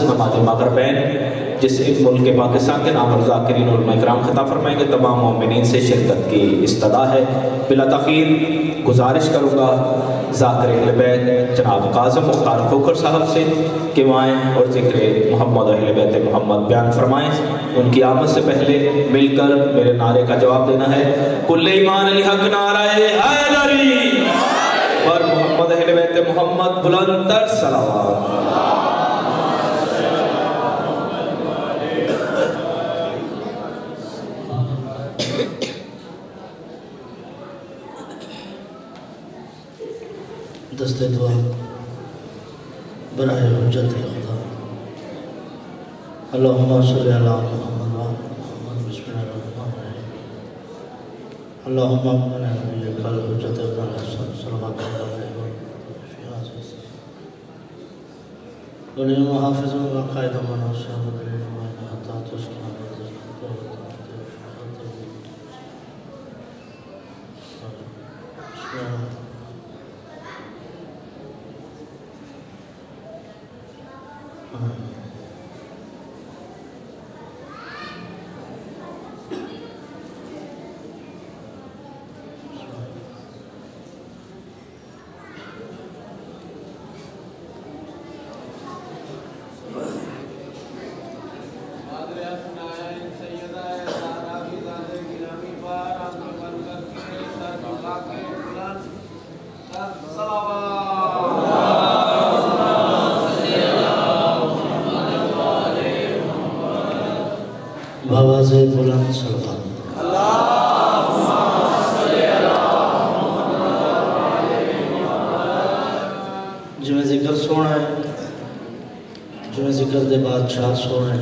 मुक़द्दस नमाज मग़रिबैन जिस मुल्क पाकिस्तान के नाम ज़ाकिरीन उलमा इकराम ख़िताब फरमाएंगे, तमाम मोमिनीन से शिरकत की इस्तदा है। बिला तख़ीर गुजारिश करूँगा ज़ाकिर अहले बैत जनाब काज़िम मुख्तार खोखर साहब से कि वो आएँ और ज़िक्र मोहम्मद अहले बैत मोहम्मद बयान फरमाएँ। उनकी आमद से पहले मिलकर मेरे नारे का जवाब देना है, कुल्ले ईमान अली हक नाराए हैदरी और मोहम्मद अहले बैत मोहम्मद बुलंदर सलावत। दस्ते दुआ बराए हुज्जत खुदा अल्लाहुम्मा सल्ली अला मुहम्मद व मुहम्मद बिस्मिल्लाहिर्रहमानिर्रहीम अल्लाहुम्मा मना कल हुज्जत अल हसन सल्लल्लाहु अलैहि वसल्लम दुनिया हाफिज़ व कायद मना शहद हता तुस्ना आवाज़े बुलंद सल्लल्लाहु जिमें जिक्र सोना है, जिमें जिक्र दे बादशाह सोने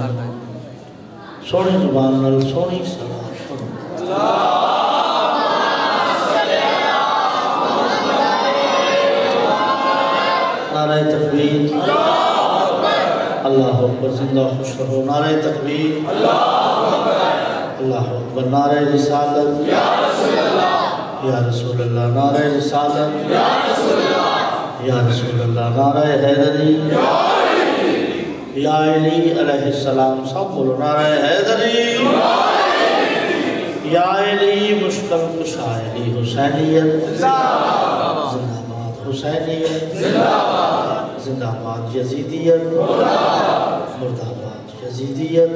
सोनी जुबान नाल सोनी सलात नारे तकबीर अल्लाह अकबर जिंदा खुश रहो, नारे तकबीर अल्लाह अकबर, नारे रिसालत या रसूल अल्लाह, नारे रिसालत या रसूल अल्लाह, नारे हैदरी या अली अलैहिस्सलाम। सब बोलो नारे हैदरी या अली मुश्किल कुशा अली हुसैनियत जिंदाबाद, हुसैनियत जिंदाबाद, यजीदियत मुर्दाबाद, यजीदियत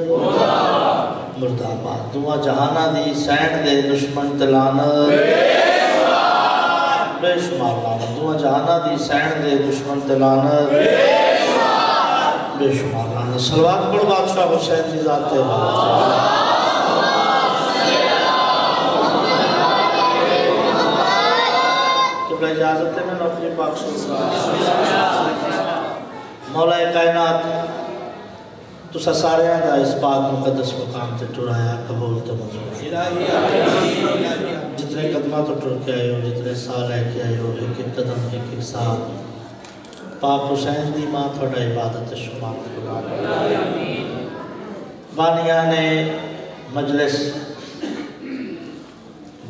मुर्दाबाद। दुआ जहाना दी सैन दे दुश्मन तलानत बेशुमार लानत, दुआ जहाना दी सैन दे दुश्मन तलानत बेशुमार लानत। सलवात पढ़ो बादशाह हुसैन की ज़ात किबला इजाज़त है। मैं अपनी पाक मौला कायनात तुसा सारे दा इस पाक मुकद्दस मुकाम से टुराया कबूल तो मंजूर। जितने कदमा तो टुर के आए हो, जितने साल लेके आए हो, एक एक कदम एक एक साल पाक हुसैन दी मां थोड़ा इबादत शुमार करो। बानिया ने मजलिस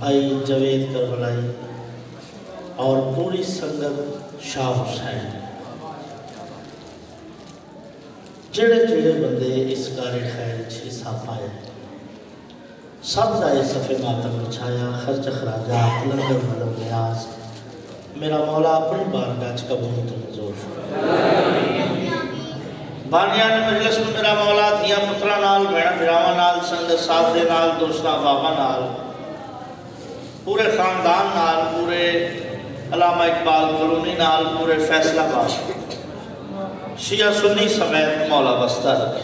भाई जवेद करबलाई और पूरी संगत शाह हुसैन जेड़े जेड़े बंदे इस कार खैर हिस्सा पाए सब का सफ़े मातम बिछाया, खर्च खराजात लंगर मदम न्याज मेरा मौला अपनी बारगाह कबूल तो मंजूर। बानिया ने मजलिस में मेरा मौला दिया पुत्रा नाल भैन भरावां नाल संगत साथ दे नाल दोस्तां बाबा नाल पूरे खानदान नाल पूरे अलामा इकबाल कॉलोनी नाल पूरे फैसलाबाद शिया सुन्नी समेत मौला बस्ता रखे।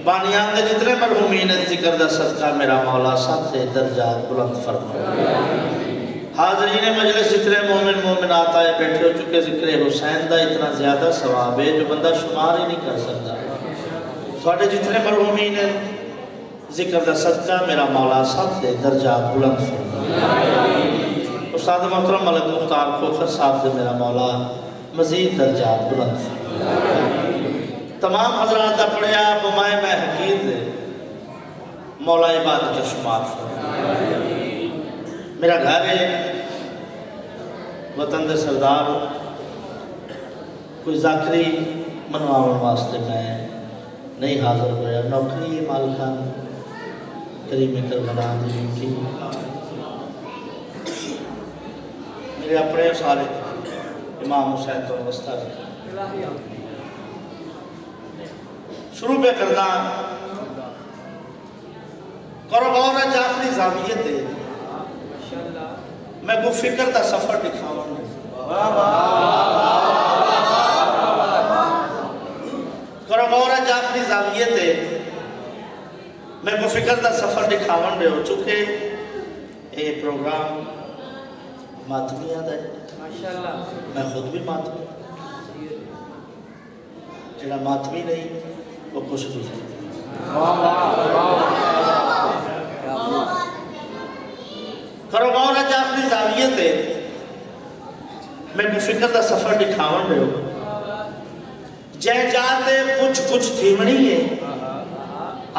बानियान के जितने मरहूमीन जिक्र का सदका मेरा मौला सब से दर्जात बुलंद फरमाए। हाज़रीन मजलिस जितने मोमिन मोमिनात आए बैठे हो चुके, जिक्र हुसैन का इतना ज़्यादा सवाब है जो बंदा शुमार ही नहीं कर सकता। थोड़े जितने मरहूमीन जिक्र का सदका मेरा मौला सब से दर्जात बुलंद फरमाए। उस्ताद मोहतरम मलिक मुख्तार खोखर साहब से मेरा मौला मज़ीद दर्जात बुलंद फरमाए। तमाम हज़रात का पढ़िया बमाए मैं हकीर दे मौला इबादत शुमार फरमाए। मेरा घर है वतन दे सरदार कोई ज़ाकरी मनवाने वास्ते मैं नहीं हाजिर होया। नौकरी मालकान करीम करबला दी मेरे अपने सारे इमाम हुसैन तो अवस्था शुरू में करना करो गौर है जाफरी जावियत दे मैं को फिक्र का सफर दिखावा करो गौर है जाफरी जावियत दे मैं को फिक्र का सफर दिखावन दे हो चुके ये प्रोग्राम मातमिया दा माशाल्लाह मैं खुद भी मातमी जेड़ा मातमी नहीं वो कुछ नहीं करो गौर है जाफरी जावियत है मैं फिक्र का सफर दिखावन दे जय जाते कुछ थीमणी है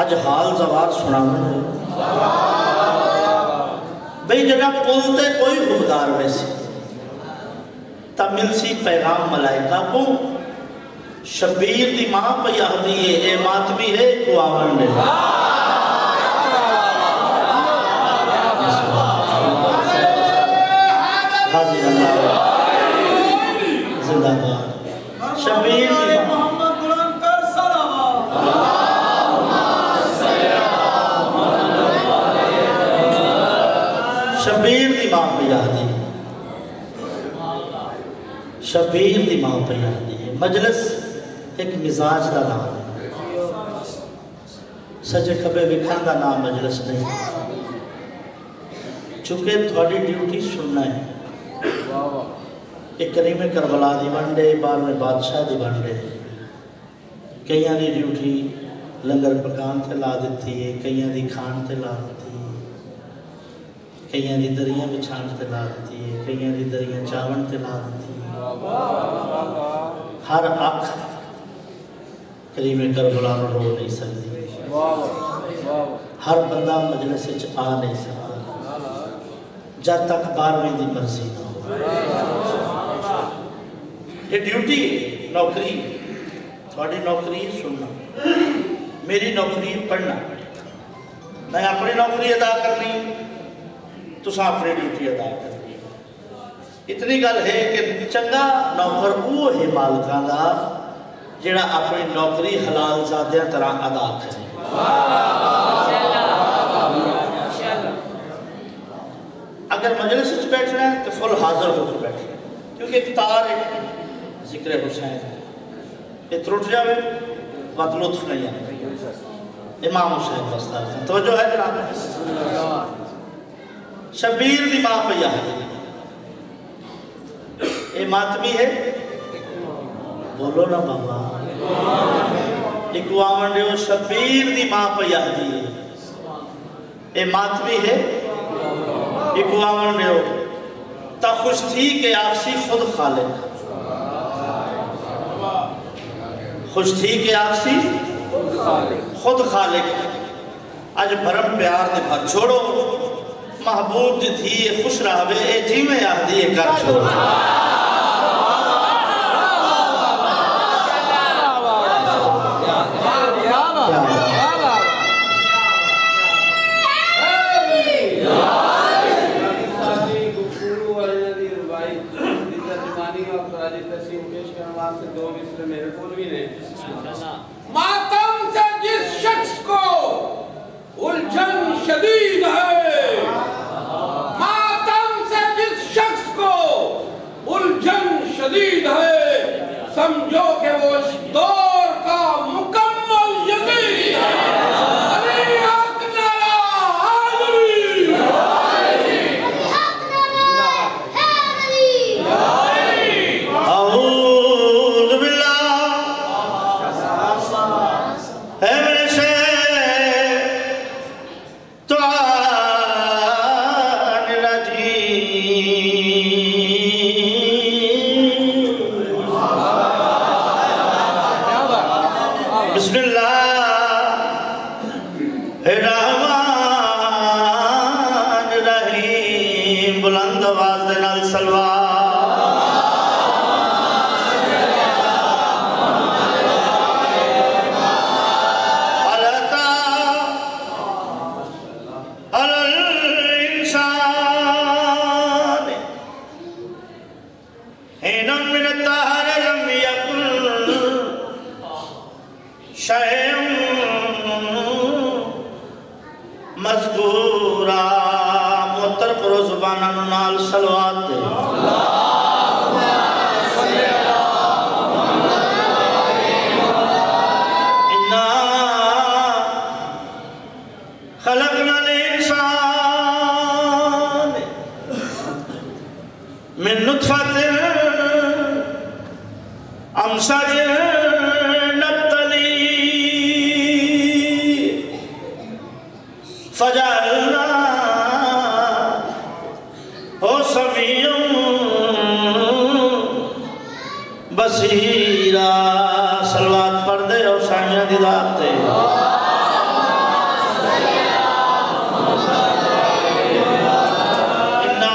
अज हाल जवार सुनावन भाई जगह पुल ते कोई हुबदार वैसे तमिल सी पैगाम मलाइका को शबीर दी मां पयाहदी है ए मातमी है को आवन दे जिंदाबाद शबीर दी मोहम्मद बुलंद कर सलावत शबीर दी मां पयाहदी शबीर दी मां पयाहदी मजलिस एक मिजाज का नाम है सजे खबे विखन का नाम मजलिस नहीं चूंकि थोड़ी ड्यूटी सुनना है एक करीम करबला दी वंडे 12वें बादशाह दी वंडे कईयां दी ड्यूटी लंगर पकान ते ला दी है कईयां दी खान ते ला दी कईयां दी दरियां बिछाण ते ला दी है कईयां दी दरियां चावण ते ला दी हर अख करीम करबला रो नहीं सकती हर बंदा मजलिस आ नहीं सकता जब तक 12वीं दी मर्जी ना हो ये ड्यूटी नौकरी थोड़ी नौकरी सुनना मेरी नौकरी पढ़ना मैं अपनी नौकरी अदा करनी तुसा अपनी ड्यूटी अदा करनी इतनी गल है कि चंगा नौकर वो है मालकां दा जेड़ा अपनी नौकरी हलाल ज़ादियां तरह अदा करे अगर मजलिस बैठना है तो फुल हाजिर होकर बैठना क्योंकि एक तार है जिक्र हुसैन ये त्रुट जाए बात लुत्फ नहीं आए इमाम हुसैन बस्ता तो जो है जनाब शबीर दी मां पया है ये मातमी है बोलो ना बाबा एक आवन दो शबीर दी मां पया दी ये मातमी है एक आवन दो ता खुश थी के आपसी खुद खालिक खुश थी के आपसी खुद खालिक अज भरम प्यार दे भर छोड़ो महबूब दी थी खुश रहवे ए जीवे आखदी ए कर छोड़ो मातम से जिस शख्स को उलझन शदीद है मातम से जिस शख्स को उलझन शदीद है समझो कि वो इस दौर का मुकम्मल यजीद है अली हक नारा हाज़री औज़ु बिल्लाह है मेरे से तो बुलंद आवाज दे नाल सलवार शैअन मज़कूरा मुअत्तर करो ज़ुबाना नू नाल सलवात दे। इन्ना खलक़नल इंसान मिन नुत्फ़तिन अमशजिन नब्तली फजअलना हो समीउन बसीरा। सलवात पढ़ दे और साइयां दी रात ते इन्ना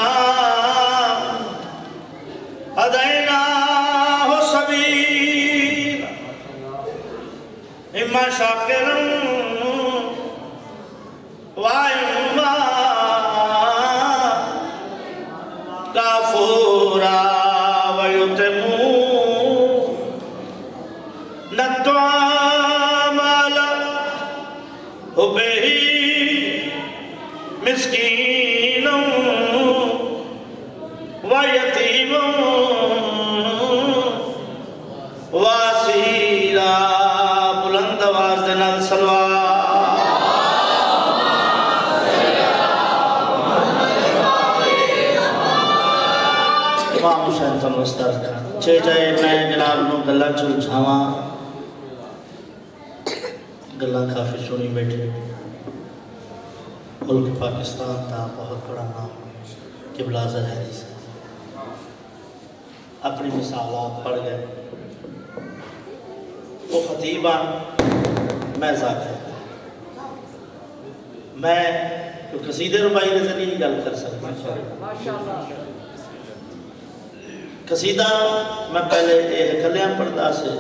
हदैना हो सबील इम्मा शाकिरन वाइम्मा काफूरा वयुतिमू नत्वामला हुब्बिही मिस्कीनों वयतीमों वासीरा। बुलंद आवाज दे नाल सलवात। इमाम हुसैन समझदार था चे जाए मैं जनाब नू गल्लां च उलझावां। गल्लां काफ़ी सुनी बैठे। मुल्क पाकिस्तान का बहुत बड़ा नाम किबला ज़र हदीस है। अपनी मिसाल आप पढ़ गए। वो खतीबा मैं ज़ाकिर मैं तो कसीदे रुबाई के जरिए गल कर सकता। कसीदा मैं पहले एक कलियां पढ़ता से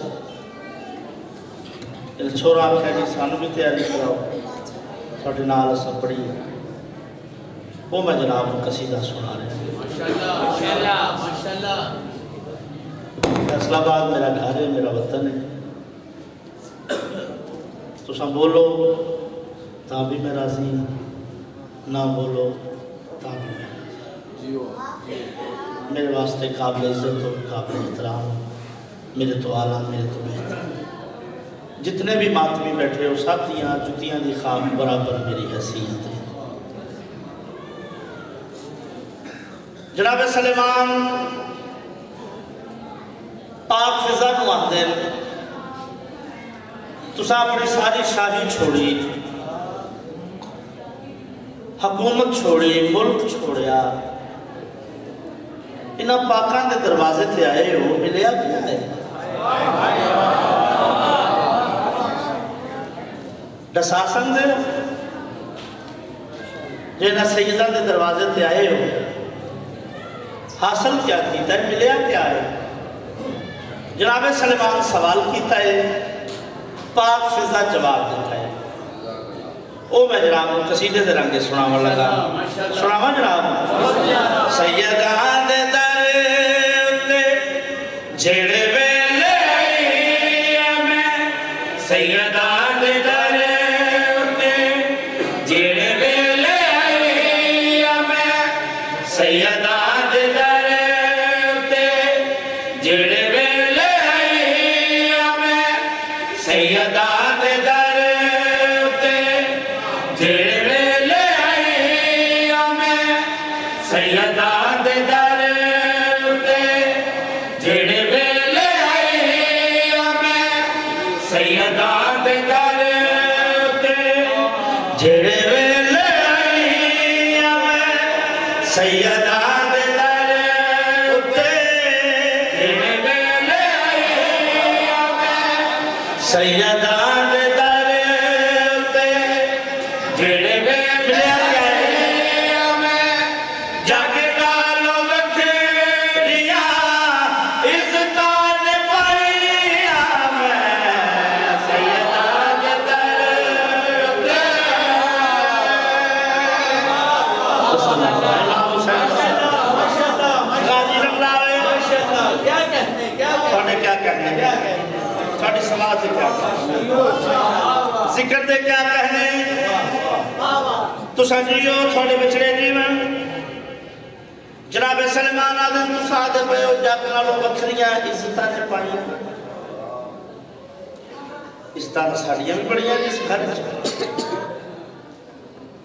छोरा आख्या जी सानू भी तैयारी कराओ थोड़े नाल अस पढ़ी वो मैं जनाब कसीदा सुना रहा। फैसलाबाद मेरा घर है, मेरा वतन है। तुसा बोलो ता भी मैं राजी, ना बोलो ता भी मैं राजी। मेरे वास्ते काबिल इज्जत हो, काबिल एहतराम, मेरे तो आला, मेरे तो बेहतर। जितने भी मातमी बैठे हो साथियाँ जुतियाँ की खाक बराबर मेरी हैसियत है। जनाब सलेमान पाक फिजा आते तुसा अपनी सारी शाही छोड़ी, हुकूमत छोड़ी, मुल्क छोड़िया, इन्हां पाकां दे दरवाजे ते आए हो, मिलिया क्या है? दसा सकते हो जिन्हां सैयदां दे दरवाजे ते आए हो हासिल क्या किया, मिलिया क्या है? जनाब सलेमान सवाल किया है, पाक फिजा जवाब दिता है। वो मैं जनाब कसीदे दे रंगे सुनावा लगा। सुनावा जनाब। सैयदां दे दर ते जेड़े वेले आई मैं, सैयदां दे दर ते जेड़े वेले आई मैं, सैयदां दे दर ते जेड़े वेले आई मैं, सैयदां दे दर ते जेड़े वेले आई मैं, सैयदां दे दर ते जेड़े वेले आई मैं, सैयदां दे दर ते जेड़े वेले आई मैं, सैयदां दे दर ते जेड़े वेले आई मैं, सैयदां दे दर ते जेड़े वेले आई मैं, जाके नालो वखेरिया इज़्ज़तां ने पाईया मैं, सैयदां दे दर ते। गाजी रमलावे क्या कहने, क्या थोड़े क्या कहने, समाज क्या जिक्र दे क्या कहने तुसा जियो थोड़े बिछड़े जीवन जनाब सलेमान आदम तुसा दे पे जग नालों बखरियां इज्जतां ने पाईयां इज्जतां साड़ियां भी बड़ियां इस घर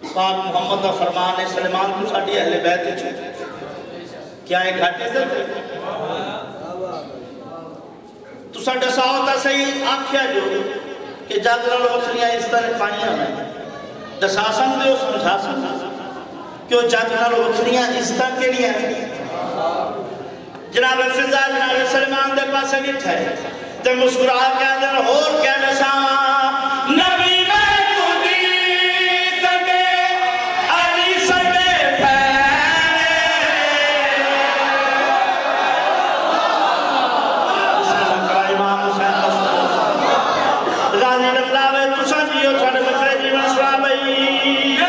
पाक मोहम्मद का फरमान है सलेमान तू साडी अहले बैत च क्या है घट इज्जत तुसा दसाओ तो सही आख्या जो कि जग नालों बखरियां इज्जतां ने पाईयां मैं दसा सकते हो समझा सकते क्यों जग नालों बखरियां इज्जतां केड़ियां जनाब फिजा जनाब सलेमान दे पासे बैठा है ते मुस्कुरा के दिन होर क्या दसावा नबी मैं खुदी सदे अली सदे इमाम हुसैन गाजी रंगलावे तुसा जियो छड़ बचरे जीवन सुना भाई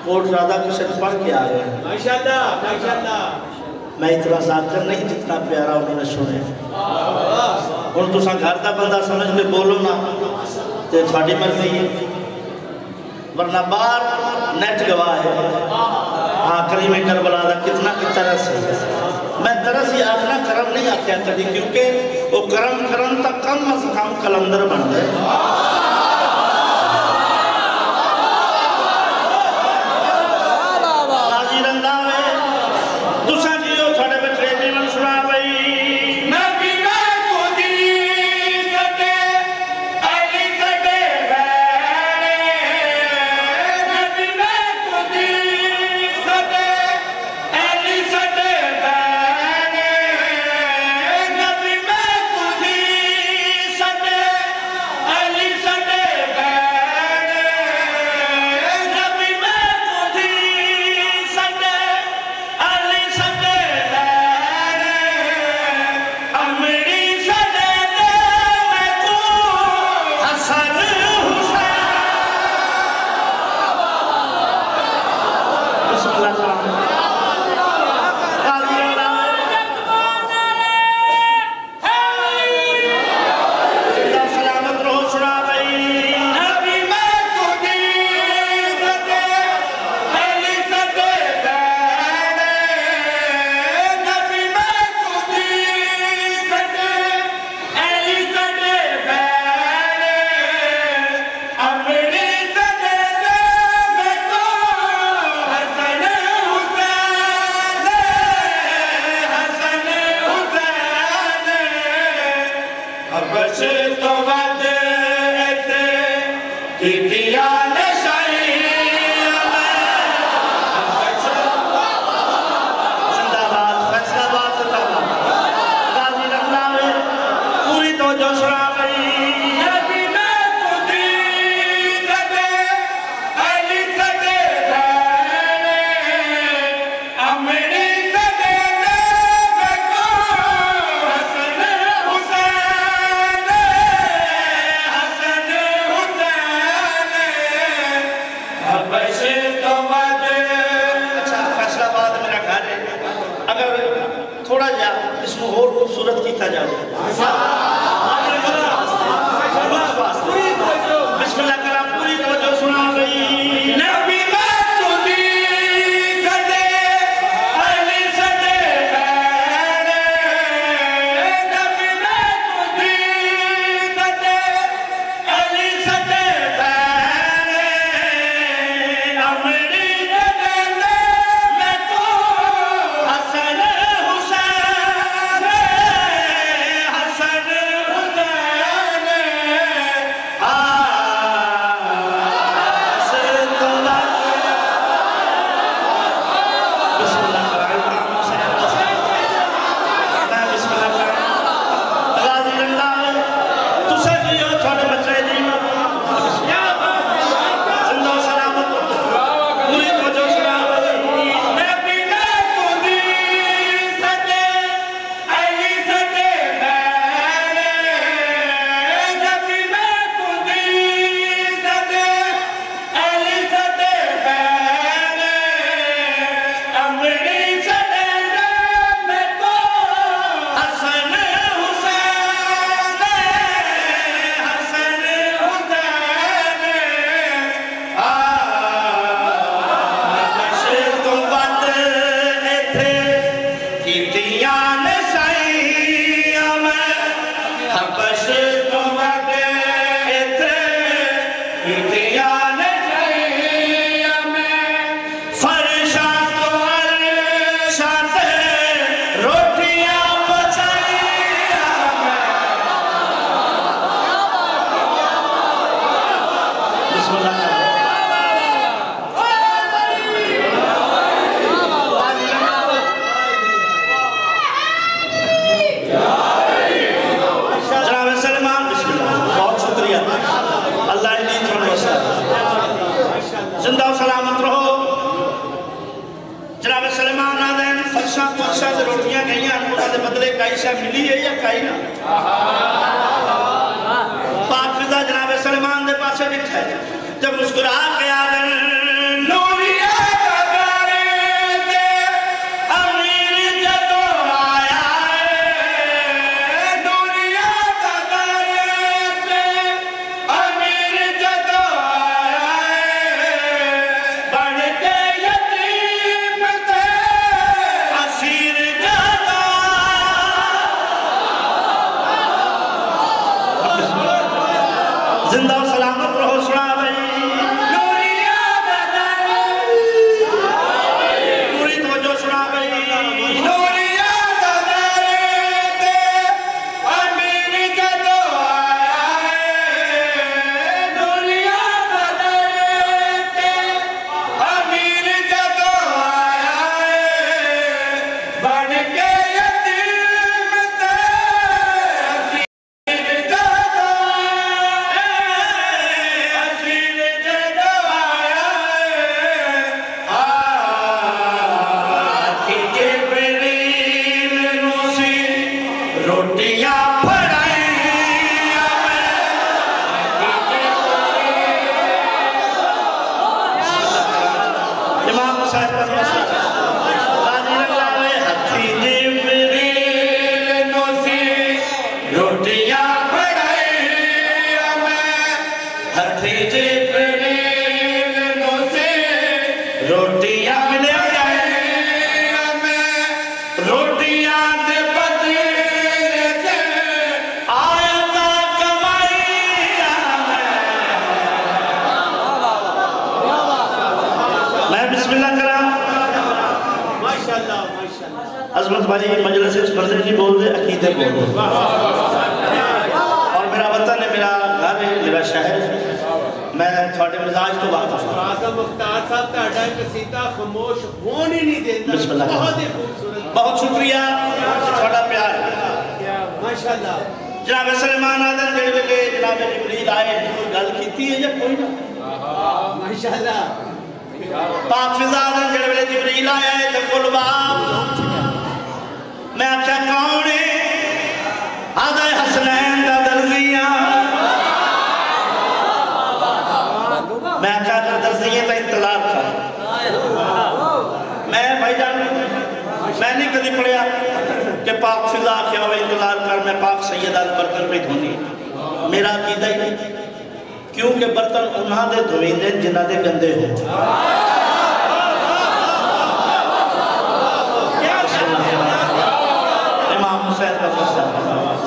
कोट राधा कृष्ण पढ़ के आ गए माशाअल्लाह माशाअल्लाह मैं इतना जाकर नहीं जितना प्यारा उन्होंने सुने हुण तुसा घर का बंदा समझ के बोलो ना तो थोड़ी मर्जी है वरना बाहर नेट गवाह है हाँ करीम करबला का कितना की तरस है मैं तरस ही आखना करम नहीं आख्या कभी क्योंकि वो करम करम तक कम अज कम कलंदर बन गए हसन रोटियां गई उन्होंने बदले कई शा मिली है या कई ना पाक फिजा जनाब सलेमान के पास बैठा जब मुस्कुरा के आ गए जिंदा सलामत रहो सुना भाई पूरी तवज्जो सुना भाई अजमत भाई मजलिस पर्दे जी बोल दे अकीदे बोल दे और मेरा वतन है मेरा घर है मेरा शहर मैं थोड़े मिजाज तो वाकिफ हूं आज़म मुख्तार साहब ਤੁਹਾਡਾ ਕਸੀਦਾ खामोश होने ही नहीं देता बहुत ही खूबसूरत बहुत शुक्रिया ਤੁਹਾਡਾ प्यार माशाल्लाह जनाब सलेमान आदम जेड़े वेले जनाब जिब्रील आए गल कीती है या कोई ना माशाल्लाह पाक फिजा आदम जेड़े वेले जिब्रील आया है ते कुलबाब मैं आख्या कौन है आदा हसनैन दा दर्जिया मैं आख्या कर दर्जिए का इंतजार कर मैं भाईजान मैं नहीं कभी पढ़िया कि पाक फिजा क्या हुआ इंतजार कर मैं पाक सैयद बर्तन पे धोनी मेरा अकीदा ही नहीं क्योंकि बर्तन उन्होंने धोईंदे जिन्हों के गंदे हो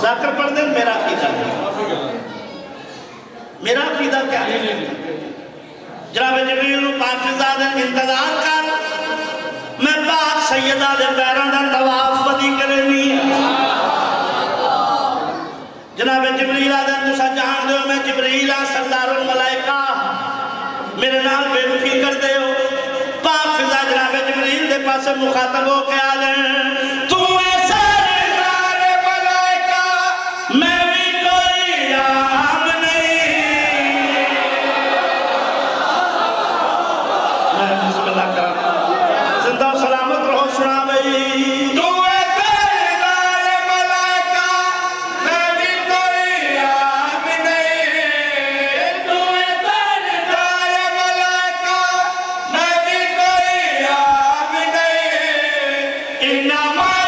जाकर पढ़ दे मेरा अकीदा क्या है जनाब जिब्रील पाक फिजा दे इंतजार कर मैं पाक सैयदा दे पैरों दा तवाफ बदी करनी जनाब जिब्रील आदम तुसा जान दो मैं जिब्रील आ सरदारुल मलाइका मेरे नाल बेरुखी कर दे हो पाक फिजा जनाब जिब्रील दे पास मुखातब हो के आ ले तू Nama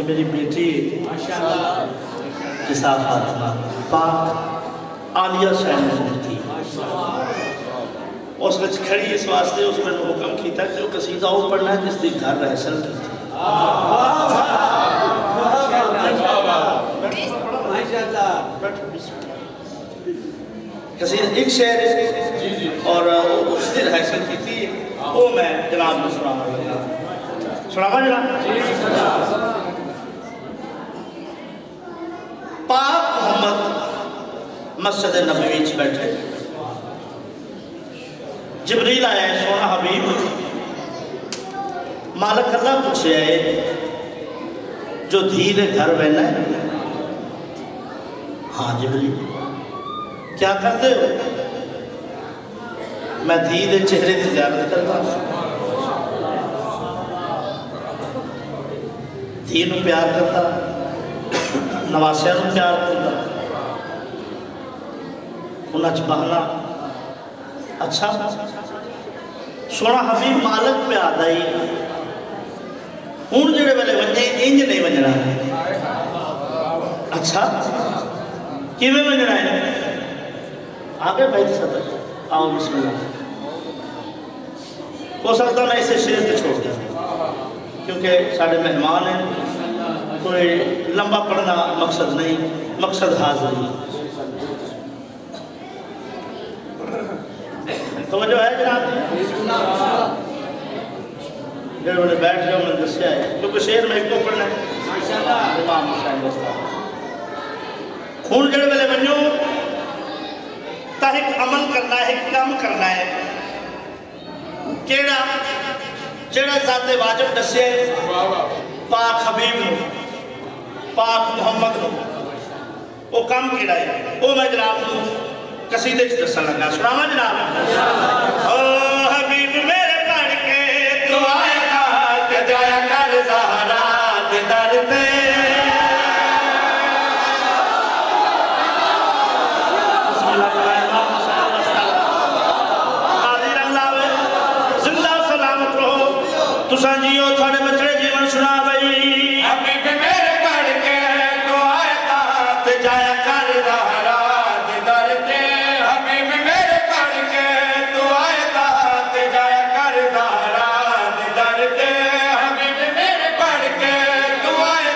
मेरी बेटी जिसा फातिमा पाक आलिया शायद थी उस विच खड़ी इस वास्ते उस मैंने हुक्म किया कि वो कसीदा वो पढ़ना है जिसकी घर रहसल की थी। कसीदा एक शेर और उसकी रहसल की थी वो मैं जनाब को सुनावा जनाब। पाक मोहम्मद मस्जिद नबवी च बैठे जिबरील आया सोना हबीब मालक अल्लाह पूछे जो धीरे घर बहना है। हाँ जिबरील क्या करते हो? मैं धी दे चेहरे की ज़ियारत करता धी नूं प्यार करता नवासिया नूं प्यार करता उन्हां च बहना। अच्छा सोना हबीब मालक पे आता ही हूँ जेड़े वेले वजे इंज नहीं वजना। अच्छा किवें वजना है? आगे बैठ सकते आओ बिस्मिल्लाह। हो सकता मैं इसे शेर पे छोड़ दूँ क्योंकि साढ़े मेहमान हैं कोई लंबा पढ़ना मकसद नहीं मकसद हाजिरी। तो जो है जनाब जो मैंने बैठ जाओ मैंने दसिया है क्योंकि शेर में एक तो पढ़ना है हूँ जो वेले बनो एक अमल करना है काम करना है केड़ा जेड़ा ज़ाते वाजिब दसे पाक हबीब पाक मोहम्मद वो काम केड़ा है वो मैं जनाब कसीदे च दसन लगा सुनावा जनाब। ओ हबीब मेरे पढ़ के तू आया ते जाया कर ज़हरा दे दर पे तुसा जियो थोड़े बच्चे जीवन सुना भाई। हबीब मेरे पढ़ के तो आया ते जाया कर ज़हरा दे दर पे। हबीब मेरे पढ़ के तो आया ते जाया कर ज़हरा दे दर पे। हबीब मेरे पढ़ के तो आया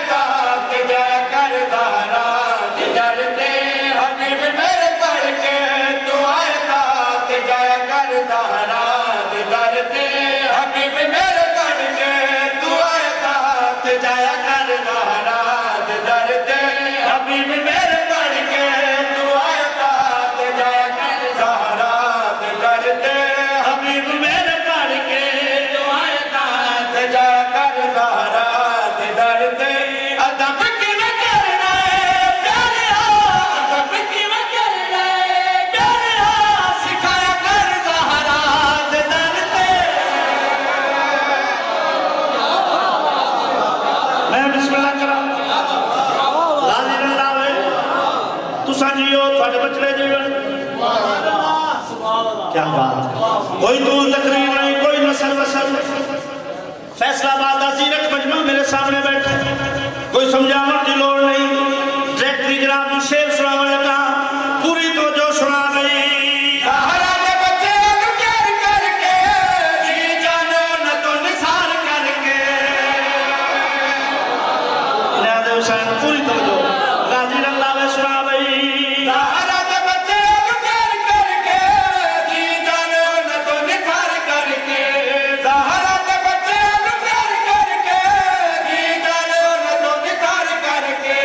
ते जाया कर ज़हरा दे दर पे। हबीब मेरे पढ़ के तो आया ते जाया कर ज़हरा दे दर पे। हबीब मेरे जाया कर ज़हरा दे दर पे। हबीब मेरे पढ़ के तू आया ते जाया कर ज़हरा दे दर पे। हबीब मेरे पढ़ के तू आया ते जाया कर ज़हरा दे दर पे। अदब किवें करना है प्यारिया अदब किवें करना है प्यारिया सिखाया कर ज़हरा दे दर पे। मैं बिस्मिल्लाह करा लाजी रंदावे तुसा जियो थोड़े बचड़े जीवन क्या बात है। कोई दूर तकरीर नहीं कोई नसर वसर फैसलाबाद अजीरक मजमा मेरे सामने बैठे कोई समझाने की लोड़ नहीं डायरेक्टरी जनाब शेर सुनाने लगा पूरी तो जो सुना गई। पूरी तो जो गाजी रंग लावे सुना भाई। सहारा के बच्चे प्यार करके जी जानो न तो निखार करके। सहारा के बच्चे प्यार करके जी जानो न तो निखार करके।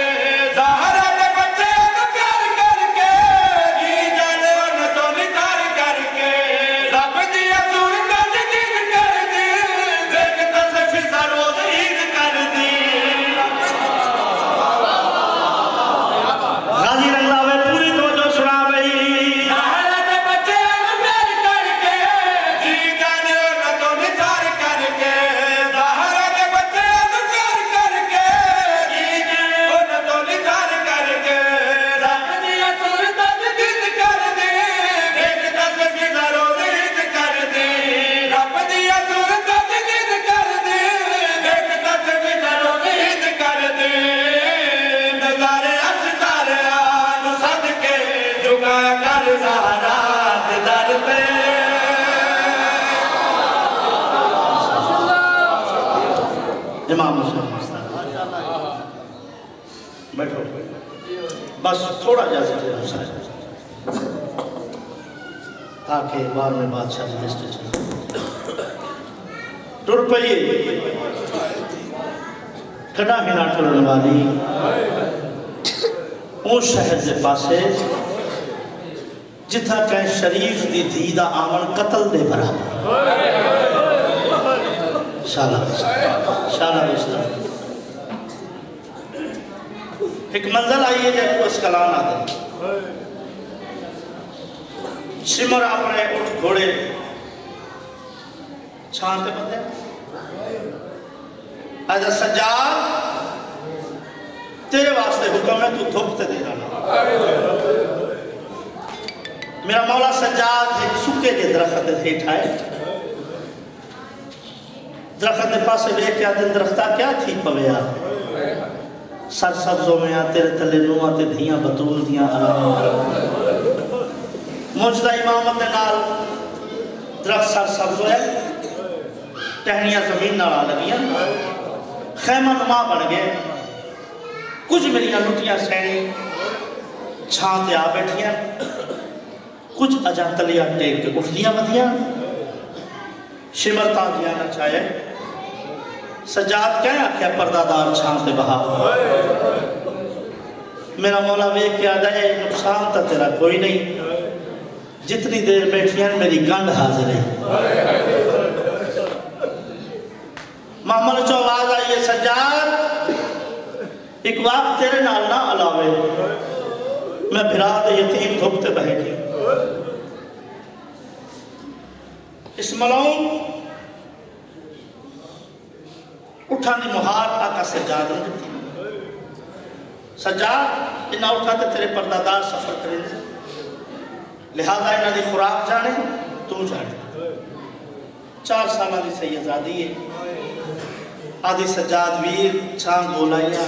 इमाम हुसैन बैठो, बस थोड़ा जा जिक्र हुसैन ताकि बाद में बादशाह की लिस्ट चले। टुर पई कड़ा हिना टुरन वाली उस शहर के पासे जिथा कह शरीफ की धी का आमन कतल दे बराबर। शाला एक मंजिल आई है जब उस कलाम आते सिमर अपने उठ घोड़े छानते बंदे आजा सज्जाद तेरे वास्ते हुक्म है तू धुपते दे रहा। मेरा मौला सज्जाद एक सूखे के दरख्त हेठ आए, दरख्त के पास वे क्या दिन दरख्ता क्या थी पवे सर सब्जों में आ तेरे तले नुआ ते धियां बतूल दियां आराम मौजूदा इमामत के नाल दरख्त सर सब्ज होया, टहनियां जमीन नाल आ लगियां, खैमा नुमा बन गए। कुछ मेरिया लुटियां सैनी छां ते आ बैठियां, कुछ अजा तलिया टेक के उठदियां वधियां शिमरता दिया न चाहे। सजाद क्या आख्या पर्दादार छां ते बहा। मेरा मौला वेख के आदा है नुकसान तो तेरा कोई नहीं, जितनी देर बैठियां मेरी गंढ हाजिर है। मामल चो आवाज आई है सज्जाद एक वक्त तेरे नाल ना अलावे मैं फिरा दे यतीम धुपते बैठी। इस मलौन उठा दी मुहार आका सज्जाद ने दी। सज्जाद इन्ना उठा ते तेरे पर्दादार सफर करेंगे, लिहाजा इन्हां दी खुराक जाने तू जाने। 4 साल की सही आजादी है। आदि सज्जाद वीर छां गोलाइया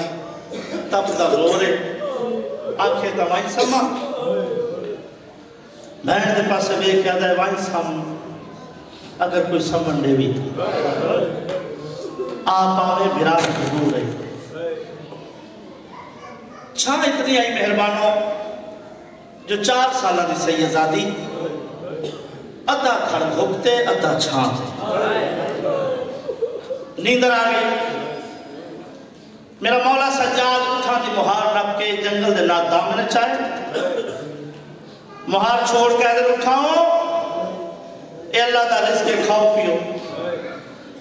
तब दा जोर है आखे तो वाई समा बहन के पास वे क्या दे वाई सम अगर कोई समन दे भी आप आवे विराट जरूर है। छां इतनी आई मेहरबानो जो 4 साल की सही आजादी अद्धा खड़ धुपते अद्धा छां नींदर आ गई। मेरा मौला सज्जाद उठा दी मुहार नप के जंगल दे नाथ दामन चाहे मुहार छोड़ के अगर उठाओ ए अल्लाह दा रिज़्क़ खाओ पियो,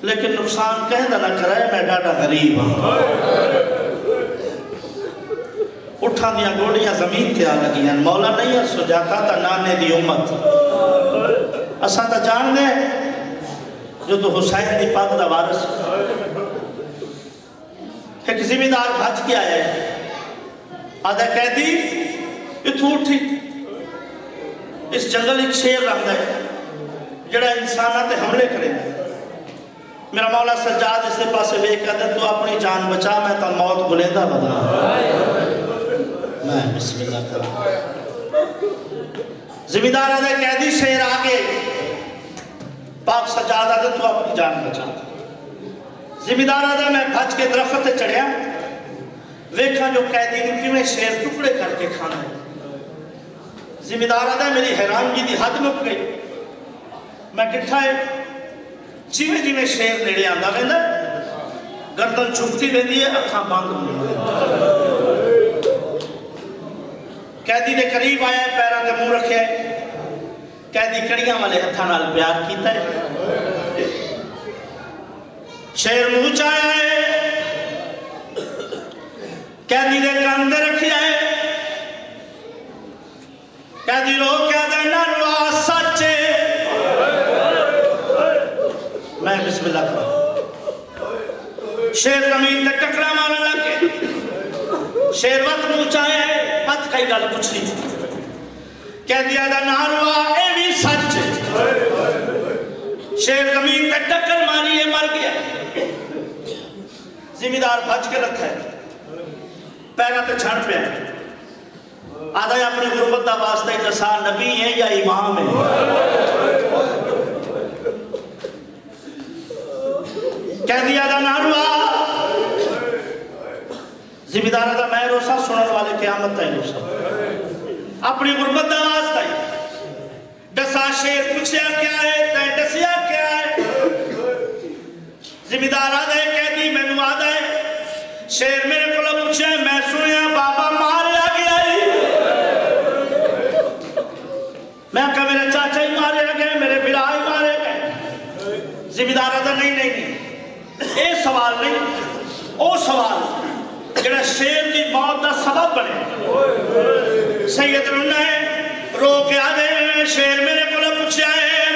लेकिन नुकसान कहना ना करे मैं डाटा गरीब हाँ। उठा दिया गोड़ियां जमीन ते आ लगी मौला नहीं है सुजाता ता नाने दी उम्मत असा तो जान दे जो तो हुसैन दी पग दा वारिस। एक जिम्मेदार भज के आया आधा कैदी इथों उठी इस जंगल एक शेर रखता है जड़ा इंसाना ते हमले करे। मेरा मौला सज्जाद इस पासे वेख कर तू अपनी जान बचा मैं तो मौत बुलेंदा बता मैं बिस्मिल्लाह कर। जिम्मेदार आधा कैदी शेर आगे पाक सज्जाद आधा तू अपनी जान बचा। जिम्मेदार आदा मैं भज के दरख्त से चढ़िया वेखा जो कैदी ने किवें शेर टुकड़े करके खाना है। जिम्मेदार आदा मेरी हैरानगी की हद मुक गई। मैं डिठा है जिमें जिमें शेर नेड़े आंदा वेंदा गर्दन झुकती वेंदी है अखां बंद हो। कैदी ने करीब आया पैरों के मुंह रखे कैदी कड़ियां वाले हत्थां नाल प्यार कीता है। शेर मुंह चाया है कैदी ने कंध रखिया है कैदी रो क्या देना रुआ सच मैं बिस्मिल्लाह कर। शेर जमीन तक टकरा मारने लगे। शेर वत मुंह चाया है हथ कई गल पूछनी कह दिया ना रुआ ए भी सच। शेर जमीन तक टक्कर मारी है मर गया। जिम्मेदार भज के रखा है पैरों पे छड़ पे आधा अपनी गुरबत का वास्ता जसा नबी है या इमाम है। कह दिया ना रुआ जिमीदारा का मैं रोसा सुनने वाले क़यामत तक रोसा अपनी गुरबत का वास्ता ही दसा शेर पूछया क्या है तै दसिया क्या है जिमीदारा दे कहदी मैनू आदा है शेर मेरे को पूछया मैं सुनिया बाबा मारिया गया मैं कहा मेरा चाचा ही मारे गए मेरे बिरा ही मारे गए जिमीदारा का नहीं नहीं नहीं ये सवाल नहीं वो सवाल जरा शेर की मौत का सबब बने सैयद ने रो के आदे शेर मेरे को पूछा है